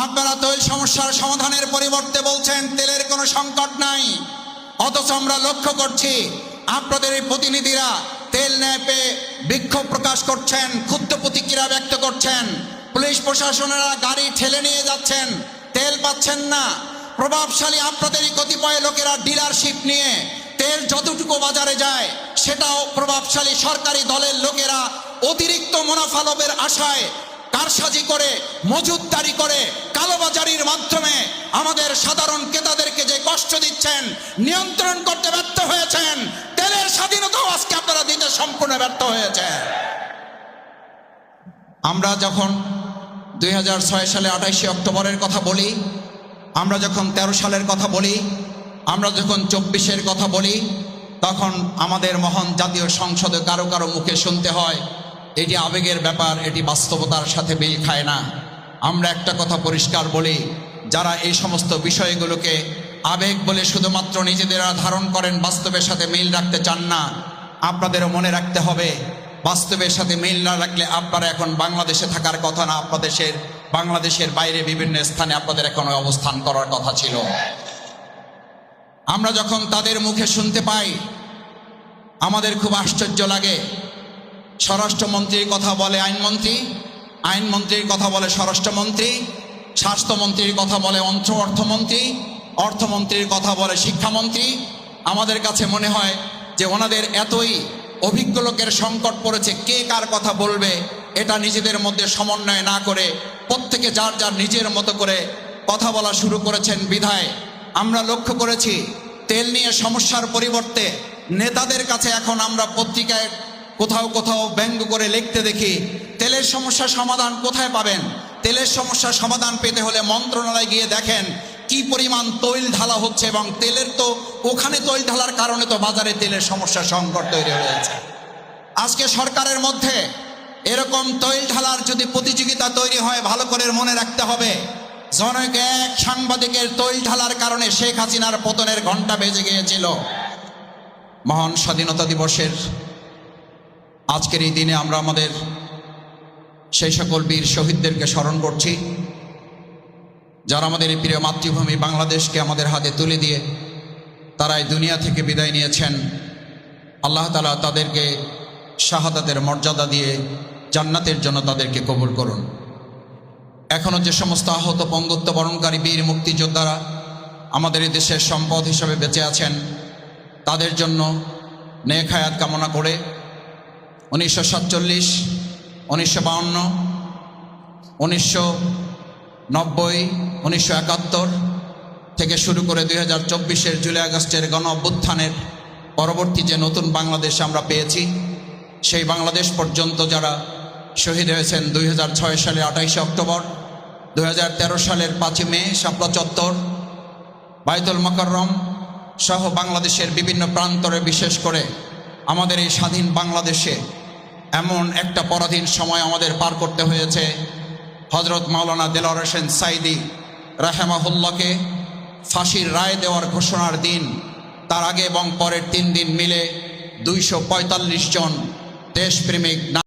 আপনারা তৈল সমস্যার সমাধানের পরিবর্তে বলছেন তেলের কোনো সংকট নাই, অথচ আমরা লক্ষ্য করছি আপনাদের এই প্রতিনিধিরা তেল নেয় পেয়ে বিক্ষোভ প্রকাশ করছেন, ক্ষুব্ধ প্রতিক্রিয়া ব্যক্ত করছেন। পুলিশ প্রশাসনেরা গাড়ি ঠেলে নিয়ে যাচ্ছেন, তেল পাচ্ছেন না। প্রভাবশালী আপনাদেরই কতিপয় লোকেরা ডিলারশিপ নিয়ে তেল যতটুকু বাজারে যায় সেটাও প্রভাবশালী সরকারি দলের লোকেরা অতিরিক্ত মুনাফা লাভের আশায় কারসাজি করে, মজুতদারি করে, কালোবাজারির মাধ্যমে আমাদের সাধারণ ক্রেতাদেরকে যে কষ্ট দিচ্ছেন, নিয়ন্ত্রণ করতে ব্যর্থ হয়েছেন। তেলের স্বাধীনতাও আজকে আপনারা দিতে সম্পূর্ণ ব্যর্থ হয়েছে। আমরা যখন 2006 সালে 28শে অক্টোবরের কথা বলি, আমরা যখন 13 সালের কথা বলি, আমরা যখন 24-এর কথা বলি, তখন আমাদের মহান জাতীয় সংসদে কারো কারো মুখে শুনতে হয় এটি আবেগের ব্যাপার, এটি বাস্তবতার সাথে মিল খায় না। আমরা একটা কথা পরিষ্কার বলি, যারা এই সমস্ত বিষয়গুলোকে আবেগ বলে শুধুমাত্র নিজেদের ধারণ করেন, বাস্তবের সাথে মিল রাখতে চান না, আপনাদেরও মনে রাখতে হবে বাস্তবের সাথে মিল না রাখলে আপনারা এখন বাংলাদেশে থাকার কথা না, বাংলাদেশের বাইরে বিভিন্ন স্থানে আপনাদের এখন অবস্থান করার কথা ছিল। আমরা যখন তাদের মুখে শুনতে পাই আমাদের খুব আশ্চর্য লাগে। স্বরাষ্ট্রমন্ত্রীর কথা বলে আইনমন্ত্রী, আইনমন্ত্রীর কথা বলে স্বরাষ্ট্রমন্ত্রী, স্বাস্থ্যমন্ত্রীর কথা বলে অর্থমন্ত্রী, অর্থমন্ত্রীর কথা বলে শিক্ষামন্ত্রী। আমাদের কাছে মনে হয় যে ওনাদের এতই অভিজ্ঞ লোকের সংকট পড়েছে, কে কার কথা বলবে এটা নিজেদের মধ্যে সমন্বয় না করে প্রত্যেকে যার যার নিজের মতো করে কথা বলা শুরু করেছেন। বিধায় আমরা লক্ষ্য করেছি তেল নিয়ে সমস্যার পরিবর্তে নেতাদের কাছে এখন আমরা পত্রিকায় কোথাও কোথাও ব্যঙ্গ করে লিখতে দেখি তেলের সমস্যার সমাধান কোথায় পাবেন। তেলের সমস্যার সমাধান পেতে হলে মন্ত্রণালয়ে গিয়ে দেখেন কি পরিমাণ তৈল ঢালা হচ্ছে, এবং তেলের তো ওখানে তৈল ঢালার কারণে তো বাজারে তেলের সমস্যার সংকট তৈরি হয়েছে। আজকে সরকারের মধ্যে এরকম তৈল ঢালার যদি প্রতিযোগিতা তৈরি হয়, ভালো করে মনে রাখতে হবে জনৈক এক সাংবাদিকের তৈল ঢালার কারণে শেখ হাসিনার পতনের ঘণ্টা বেজে গিয়েছিল। মহান স্বাধীনতা দিবসের আজকের এই দিনে আমরা আমাদের সেই সকল বীর শহীদদেরকে স্মরণ করছি, যারা আমাদের এই প্রিয় মাতৃভূমি বাংলাদেশকে আমাদের হাতে তুলে দিয়ে তারা এই দুনিয়া থেকে বিদায় নিয়েছেন। আল্লাহ তাআলা তাদেরকে শাহাদাতের মর্যাদা দিয়ে জান্নাতের জন্য তাদেরকে কবুল করুন। এখনও যে সমস্ত আহত পঙ্গুত্ব বরণকারী বীর মুক্তিযোদ্ধারা আমাদের এই দেশের সম্পদ হিসাবে বেঁচে আছেন, তাদের জন্য নেক হায়াত কামনা করে 1947, 1952, 1990, 1971 থেকে শুরু করে 2024-এর জুলাই আগস্টের গণ অভ্যুত্থানের পরবর্তী যে নতুন বাংলাদেশ আমরা পেয়েছি, সেই বাংলাদেশ পর্যন্ত যারা শহীদ হয়েছেন 2006 সালের 28শে অক্টোবর, 2013 সালের 5ই মে শাপলা চত্বর, বাইতুল মোকাররম সহ বাংলাদেশের বিভিন্ন প্রান্তরে, বিশেষ করে আমাদের এই স্বাধীন বাংলাদেশে এমন একটা পরাধীন সময় আমাদের পার করতে হয়েছে। হজরত মাওলানা দেলোয়ার হোসেন সাঈদী রাহেমাহুল্লাহকে ফাঁসির রায় দেওয়ার ঘোষণার দিন, তার আগে এবং পরের 3 দিন মিলে 245 জন দেশপ্রেমিক